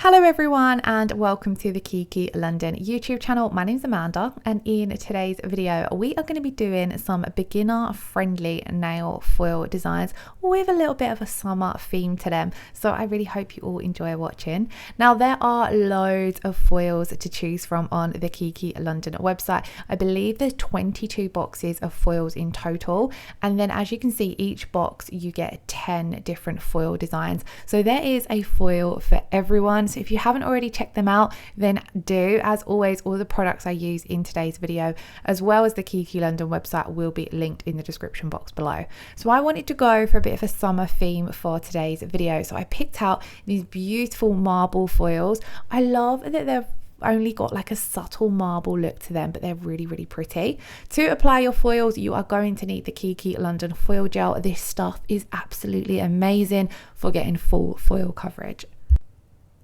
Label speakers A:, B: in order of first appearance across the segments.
A: Hello everyone and welcome to the Kiki London YouTube channel. My name's Amanda and in today's video we are going to be doing some beginner friendly nail foil designs with a little bit of a summer theme to them. So I really hope you all enjoy watching. Now there are loads of foils to choose from on the Kiki London website. I believe there's 22 boxes of foils in total, and then as you can see each box you get 10 different foil designs. So there is a foil for everyone. So if you haven't already checked them out, then do. As always, all the products I use in today's video, as well as the Kiki London website, will be linked in the description box below. So I wanted to go for a bit of a summer theme for today's video. So I picked out these beautiful marble foils. I love that they've only got like a subtle marble look to them, but they're really pretty. To apply your foils, you are going to need the Kiki London foil gel. This stuff is absolutely amazing for getting full foil coverage.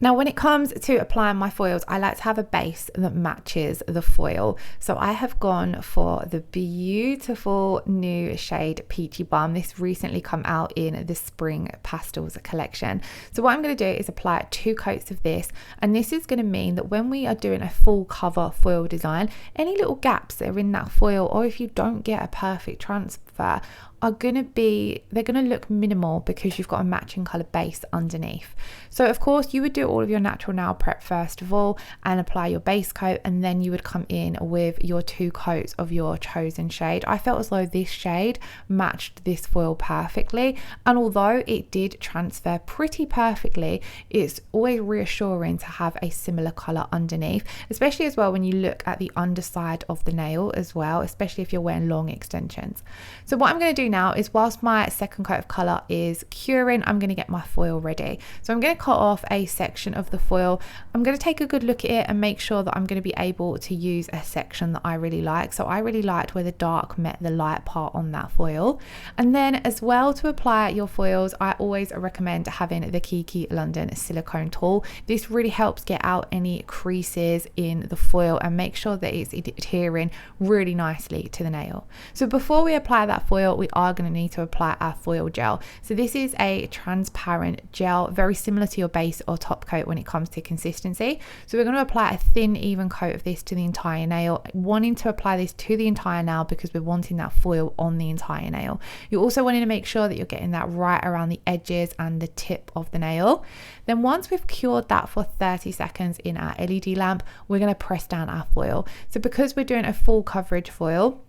A: Now when it comes to applying my foils, I like to have a base that matches the foil. So I have gone for the beautiful new shade Peachy Bum. This recently come out in the Spring Pastels collection. So what I'm going to do is apply 2 coats of this, and this is going to mean that when we are doing a full cover foil design, any little gaps that are in that foil, or if you don't get a perfect transfer, they're going to look minimal because you've got a matching color base underneath. So of course you would do all of your natural nail prep first of all and apply your base coat, and then you would come in with your 2 coats of your chosen shade. I felt as though this shade matched this foil perfectly, and although it did transfer pretty perfectly, it's always reassuring to have a similar color underneath, especially as well when you look at the underside of the nail as well, especially if you're wearing long extensions. So what I'm going to do now is, whilst my second coat of colour is curing, I'm going to get my foil ready. So I'm going to cut off a section of the foil. I'm going to take a good look at it and make sure that I'm going to be able to use a section that I really like. So I really liked where the dark met the light part on that foil. And then as well, to apply your foils, I always recommend having the Kiki London Silicone Tool. This really helps get out any creases in the foil and make sure that it's adhering really nicely to the nail. So before we apply that foil, we are going to need to apply our foil gel. So this is a transparent gel, very similar to your base or top coat when it comes to consistency. So we're going to apply a thin even coat of this to the entire nail, wanting to apply this to the entire nail because we're wanting that foil on the entire nail. You're also wanting to make sure that you're getting that right around the edges and the tip of the nail. Then once we've cured that for 30 seconds in our LED lamp, we're going to press down our foil. So because we're doing a full coverage foil,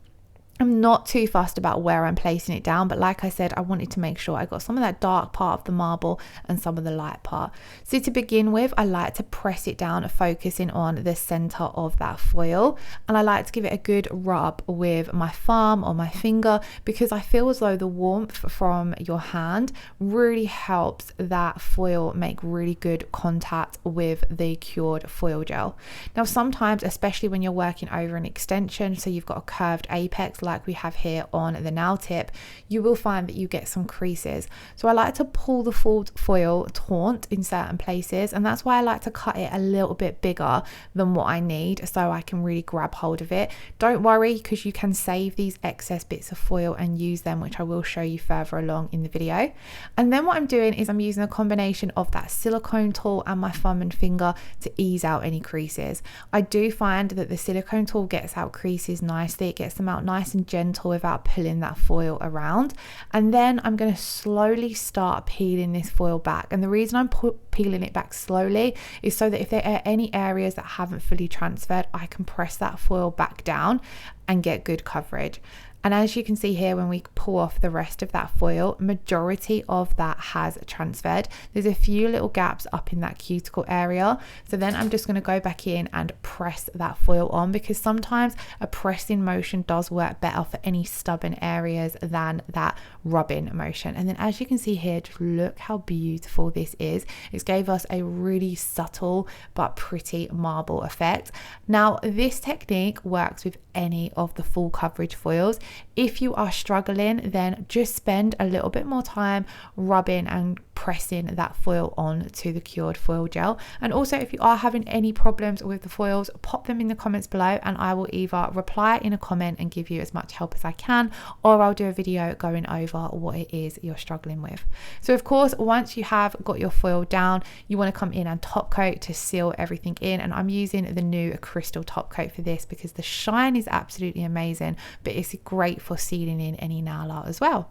A: I'm not too fussed about where I'm placing it down, but like I said, I wanted to make sure I got some of that dark part of the marble and some of the light part. So to begin with, I like to press it down, focusing on the center of that foil, and I like to give it a good rub with my thumb or my finger, because I feel as though the warmth from your hand really helps that foil make really good contact with the cured foil gel. Now sometimes, especially when you're working over an extension, so you've got a curved apex like we have here on the nail tip, you will find that you get some creases. So I like to pull the foil taut in certain places, and that's why I like to cut it a little bit bigger than what I need so I can really grab hold of it. Don't worry, because you can save these excess bits of foil and use them, which I will show you further along in the video. And then what I'm doing is I'm using a combination of that silicone tool and my thumb and finger to ease out any creases. I do find that the silicone tool gets out creases nicely. It gets them out nice and gentle without pulling that foil around. And then I'm going to slowly start peeling this foil back, and the reason I'm peeling it back slowly is so that if there are any areas that haven't fully transferred, I can press that foil back down and get good coverage. And as you can see here, when we pull off the rest of that foil, majority of that has transferred. There's a few little gaps up in that cuticle area. So then I'm just going to go back in and press that foil on, because sometimes a pressing motion does work better for any stubborn areas than that rubbing motion. And then as you can see here, just look how beautiful this is. It's gave us a really subtle but pretty marble effect. Now this technique works with any of the full coverage foils. If you are struggling, then just spend a little bit more time rubbing and pressing that foil on to the cured foil gel. And also, if you are having any problems with the foils, pop them in the comments below and I will either reply in a comment and give you as much help as I can, or I'll do a video going over what it is you're struggling with. So of course, once you have got your foil down, you want to come in and top coat to seal everything in, and I'm using the new crystal top coat for this because the shine is absolutely amazing, but it's great for sealing in any nail art as well.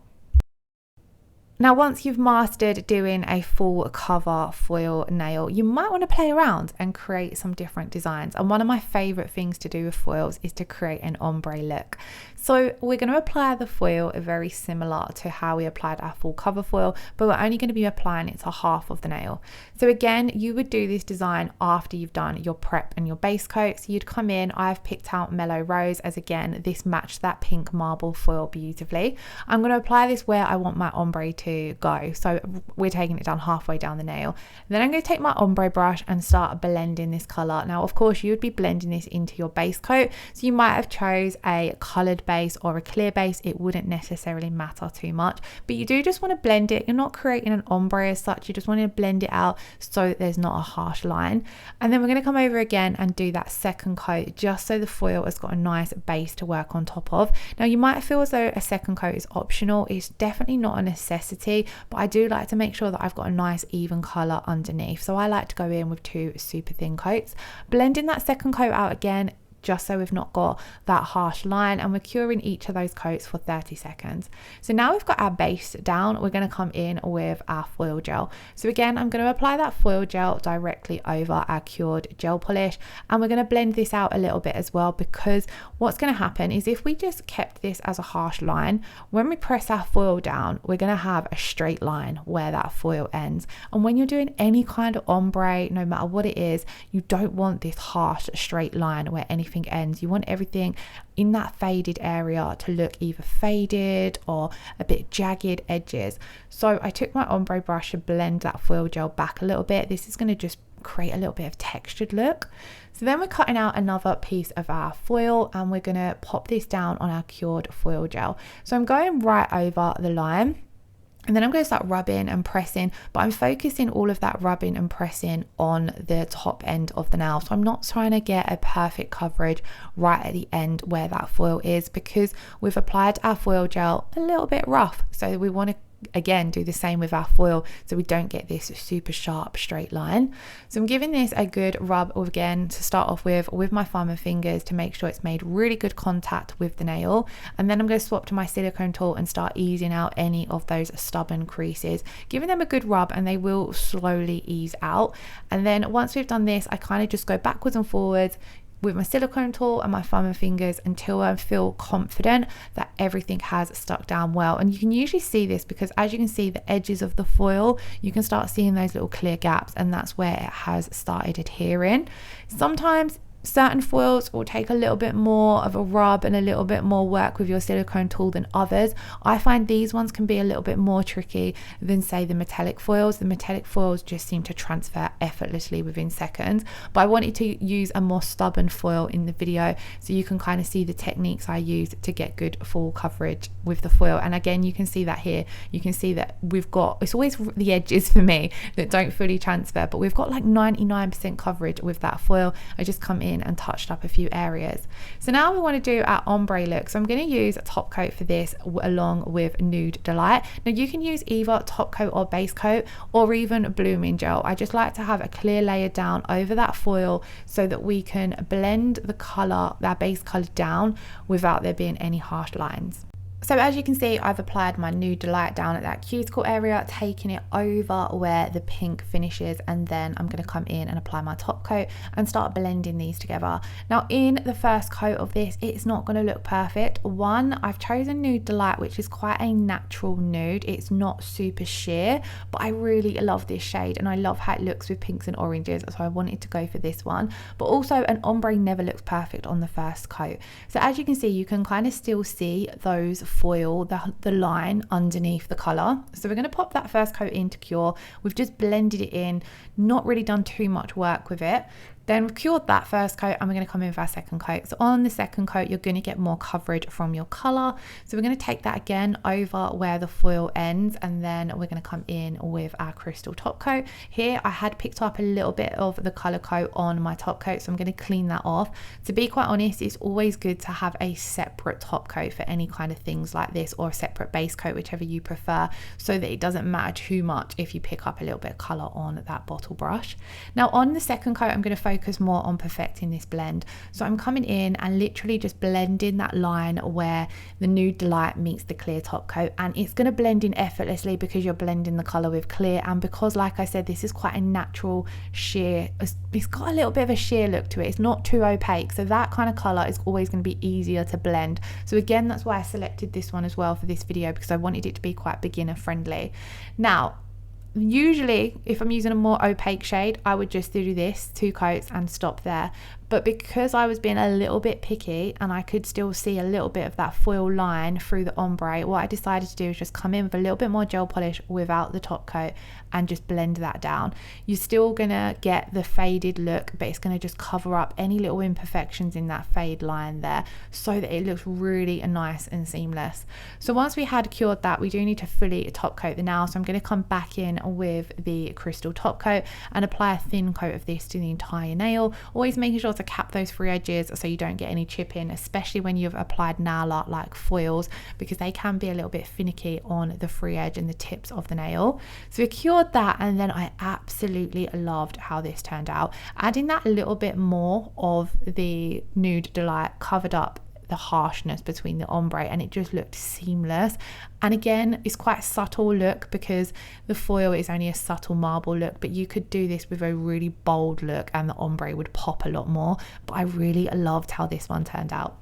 A: Now, once you've mastered doing a full cover foil nail, you might want to play around and create some different designs. And one of my favorite things to do with foils is to create an ombre look. So we're going to apply the foil very similar to how we applied our full cover foil, but we're only going to be applying it to half of the nail. So again, you would do this design after you've done your prep and your base coat. So you'd come in, I've picked out Mellow Rose, as again, this matched that pink marble foil beautifully. I'm going to apply this where I want my ombre to go. So we're taking it down halfway down the nail. Then I'm going to take my ombre brush and start blending this color. Now, of course, you would be blending this into your base coat. So you might have chose a colored base or a clear base. It wouldn't necessarily matter too much, but you do just want to blend it. You're not creating an ombre as such. You just want to blend it out so that there's not a harsh line. And then we're going to come over again and do that second coat just so the foil has got a nice base to work on top of. Now, you might feel as though a second coat is optional. It's definitely not a necessity, but I do like to make sure that I've got a nice even color underneath. So I like to go in with 2 super thin coats, blending that second coat out again, just so we've not got that harsh line, and we're curing each of those coats for 30 seconds. So now we've got our base down, we're going to come in with our foil gel. So again, I'm going to apply that foil gel directly over our cured gel polish, and we're going to blend this out a little bit as well, because what's going to happen is if we just kept this as a harsh line, when we press our foil down, we're going to have a straight line where that foil ends. And when you're doing any kind of ombre, no matter what it is, you don't want this harsh straight line where anything ends. You want everything in that faded area to look either faded or a bit jagged edges. So I took my ombre brush to blend that foil gel back a little bit. This is going to just create a little bit of textured look. So then we're cutting out another piece of our foil and we're going to pop this down on our cured foil gel. So I'm going right over the line, and then I'm going to start rubbing and pressing, but I'm focusing all of that rubbing and pressing on the top end of the nail. So I'm not trying to get a perfect coverage right at the end where that foil is, because we've applied our foil gel a little bit rough. So we want to again do the same with our foil so we don't get this super sharp straight line. So I'm giving this a good rub again to start off with my thumb and fingers to make sure it's made really good contact with the nail, and then I'm going to swap to my silicone tool and start easing out any of those stubborn creases, giving them a good rub, and they will slowly ease out. And then once we've done this, I kind of just go backwards and forwards with my silicone tool and my thumb and fingers until I feel confident that everything has stuck down well. And you can usually see this because, as you can see, the edges of the foil, you can start seeing those little clear gaps, and that's where it has started adhering. Sometimes certain foils will take a little bit more of a rub and a little bit more work with your silicone tool than others. I find these ones can be a little bit more tricky than, say, the metallic foils. The metallic foils just seem to transfer effortlessly within seconds, but I wanted to use a more stubborn foil in the video so you can kind of see the techniques I use to get good full coverage with the foil. And again, you can see that here. You can see that we've got, it's always the edges for me that don't fully transfer, but we've got like 99% coverage with that foil. I just come in and touched up a few areas. So now we want to do our ombre look. So I'm going to use a top coat for this along with Nude Delight. Now you can use either top coat or base coat, or even blooming gel. I just like to have a clear layer down over that foil so that we can blend the color, that base color, down without there being any harsh lines. So as you can see, I've applied my Nude Delight down at that cuticle area, taking it over where the pink finishes, and then I'm going to come in and apply my top coat and start blending these together. Now in the first coat of this, it's not going to look perfect. One, I've chosen Nude Delight, which is quite a natural nude. It's not super sheer, but I really love this shade and I love how it looks with pinks and oranges, so I wanted to go for this one. But also, an ombre never looks perfect on the first coat. So as you can see, you can kind of still see those foil, the line underneath the color. So we're going to pop that first coat in to cure. We've just blended it in, not really done too much work with it. Then we've cured that first coat and we're going to come in with our second coat. So on the second coat, you're going to get more coverage from your colour. So we're going to take that again over where the foil ends, and then we're going to come in with our crystal top coat. Here I had picked up a little bit of the colour coat on my top coat, so I'm going to clean that off. To be quite honest, it's always good to have a separate top coat for any kind of things like this, or a separate base coat, whichever you prefer, so that it doesn't matter too much if you pick up a little bit of colour on that bottle brush. Now on the second coat, I'm going to focus more on perfecting this blend. So I'm coming in and literally just blending that line where the Nude Delight meets the clear top coat, and it's going to blend in effortlessly because you're blending the colour with clear, and because like I said, this is quite a natural sheer, it's got a little bit of a sheer look to it, it's not too opaque, so that kind of colour is always going to be easier to blend. So again, that's why I selected this one as well for this video, because I wanted it to be quite beginner friendly. Now usually if I'm using a more opaque shade, I would just do this 2 coats and stop there, but because I was being a little bit picky and I could still see a little bit of that foil line through the ombre, what I decided to do is just come in with a little bit more gel polish without the top coat and just blend that down. You're still gonna get the faded look, but it's gonna just cover up any little imperfections in that fade line there, so that it looks really nice and seamless. So once we had cured that, we do need to fully top coat the nail, so I'm going to come back in with the crystal top coat and apply a thin coat of this to the entire nail, always making sure to cap those 3 edges so you don't get any chipping, especially when you've applied nail art like foils, because they can be a little bit finicky on the free edge and the tips of the nail. So we cured that, and then I absolutely loved how this turned out. Adding that little bit more of the Nude Delight covered up the harshness between the ombre, and it just looked seamless. And again, it's quite a subtle look because the foil is only a subtle marble look, but you could do this with a really bold look and the ombre would pop a lot more. But I really loved how this one turned out.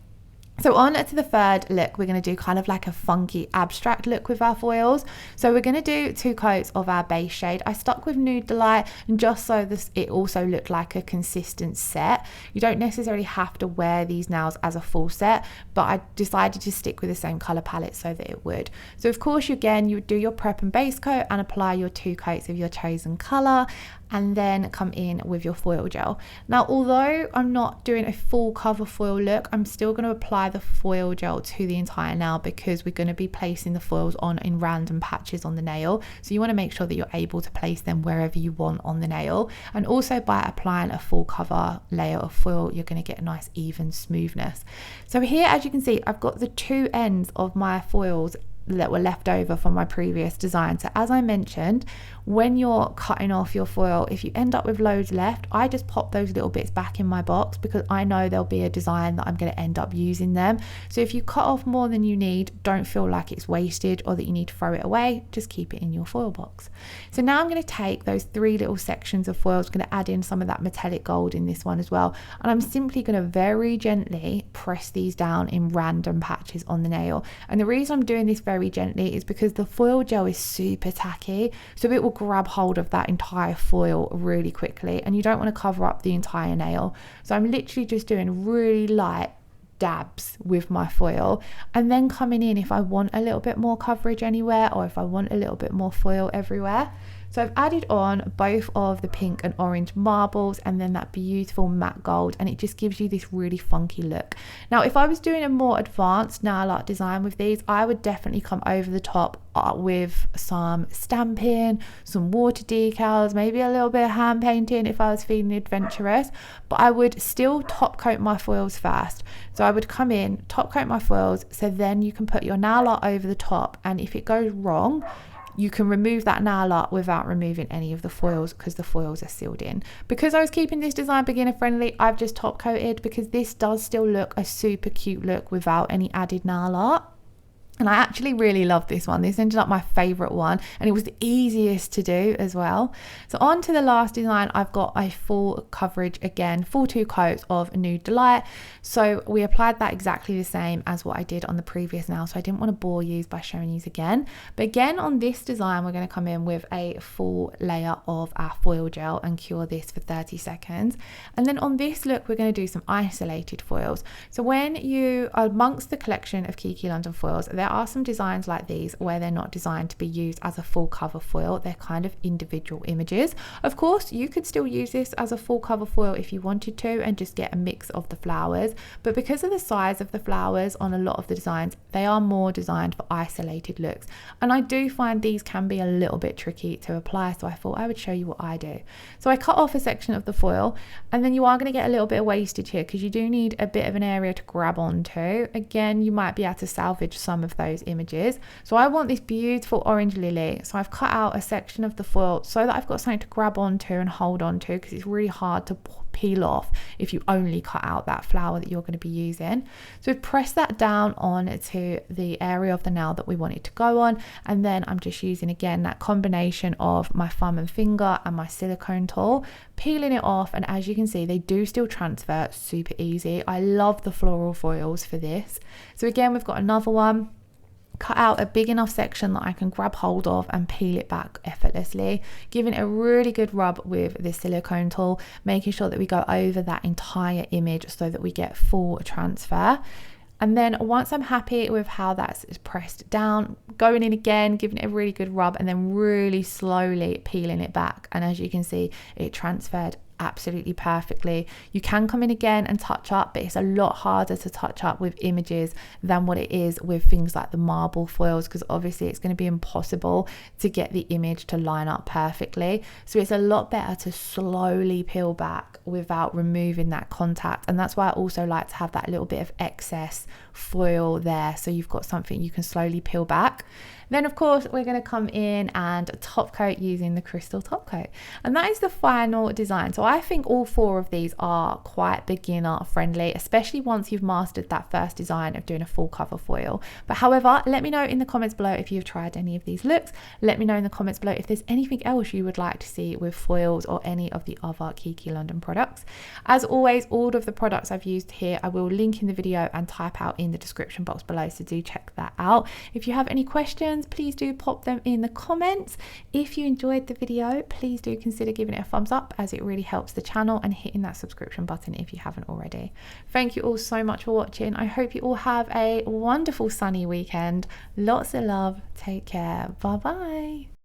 A: So on to the third look, we're going to do kind of like a funky abstract look with our foils. So we're going to do 2 coats of our base shade. I stuck with Nude Delight just so it also looked like a consistent set. You don't necessarily have to wear these nails as a full set, but I decided to stick with the same colour palette so that it would. So of course, again, you would do your prep and base coat and apply your 2 coats of your chosen colour, and then come in with your foil gel. Now, although I'm not doing a full cover foil look, I'm still going to apply the foil gel to the entire nail because we're going to be placing the foils on in random patches on the nail. So you want to make sure that you're able to place them wherever you want on the nail. And also by applying a full cover layer of foil, you're going to get a nice even smoothness. So here, as you can see, I've got the 2 ends of my foils that were left over from my previous design. So as I mentioned, when you're cutting off your foil, if you end up with loads left, I just pop those little bits back in my box because I know there'll be a design that I'm going to end up using them. So if you cut off more than you need, don't feel like it's wasted or that you need to throw it away, just keep it in your foil box. So now I'm going to take those 3 little sections of foils, going to add in some of that metallic gold in this one as well, and I'm simply going to very gently press these down in random patches on the nail. And the reason I'm doing this very gently is because the foil gel is super tacky, so it will grab hold of that entire foil really quickly, and you don't want to cover up the entire nail. So I'm literally just doing really light dabs with my foil, and then coming in if I want a little bit more coverage anywhere or if I want a little bit more foil everywhere. So I've added on both of the pink and orange marbles and then that beautiful matte gold, and it just gives you this really funky look. Now, if I was doing a more advanced nail art design with these, I would definitely come over the top with some stamping, some water decals, maybe a little bit of hand painting if I was feeling adventurous, but I would still top coat my foils first. So I would come in, top coat my foils, so then you can put your nail art over the top, and if it goes wrong, you can remove that nail art without removing any of the foils because the foils are sealed in. Because I was keeping this design beginner friendly, I've just top coated because this does still look a super cute look without any added nail art. And I actually really love this one. This ended up my favorite one, and it was the easiest to do as well. So on to the last design, I've got a full coverage again, full 2 coats of Nude Delight. So we applied that exactly the same as what I did on the previous nail, so I didn't want to bore you by showing you again. But again, on this design, we're going to come in with a full layer of our foil gel and cure this for 30 seconds. And then on this look, we're going to do some isolated foils. So when you are amongst the collection of Kiki London foils, there there are some designs like these where they're not designed to be used as a full cover foil. They're kind of individual images. Of course, you could still use this as a full cover foil if you wanted to and just get a mix of the flowers, but because of the size of the flowers on a lot of the designs, they are more designed for isolated looks, and I do find these can be a little bit tricky to apply, so I thought I would show you what I do. So I cut off a section of the foil, and then you are going to get a little bit of wastage here because you do need a bit of an area to grab onto. Again, you might be able to salvage some of those images. So I want this beautiful orange lily, so I've cut out a section of the foil so that I've got something to grab onto and hold onto, because it's really hard to peel off if you only cut out that flower that you're going to be using. So we've pressed that down on to the area of the nail that we want it to go on, and then I'm just using again that combination of my thumb and finger and my silicone tool, peeling it off, and as you can see, they do still transfer super easy. I love the floral foils for this. So again, we've got another one. Cut out a big enough section that I can grab hold of and peel it back effortlessly, giving it a really good rub with this silicone tool, making sure that we go over that entire image so that we get full transfer. And then once I'm happy with how that's pressed down, going in again, giving it a really good rub, and then really slowly peeling it back. And as you can see, it transferred absolutely perfectly. You can come in again and touch up, but it's a lot harder to touch up with images than what it is with things like the marble foils, because obviously it's going to be impossible to get the image to line up perfectly. So it's a lot better to slowly peel back without removing that contact, and that's why I also like to have that little bit of excess foil there, so you've got something you can slowly peel back. Then of course we're going to come in and top coat using the crystal top coat, and that is the final design. So I think all four of these are quite beginner friendly, especially once you've mastered that first design of doing a full cover foil. But however, let me know in the comments below if you've tried any of these looks. Let me know in the comments below if there's anything else you would like to see with foils or any of the other Kiki London products. As always, all of the products I've used here I will link in the video and type out in the description box below, so do check that out. If you have any questions, please do pop them in the comments. If you enjoyed the video, please do consider giving it a thumbs up, as it really helps the channel, and hitting that subscription button if you haven't already. Thank you all so much for watching. I hope you all have a wonderful sunny weekend. Lots of love. Take care. Bye bye.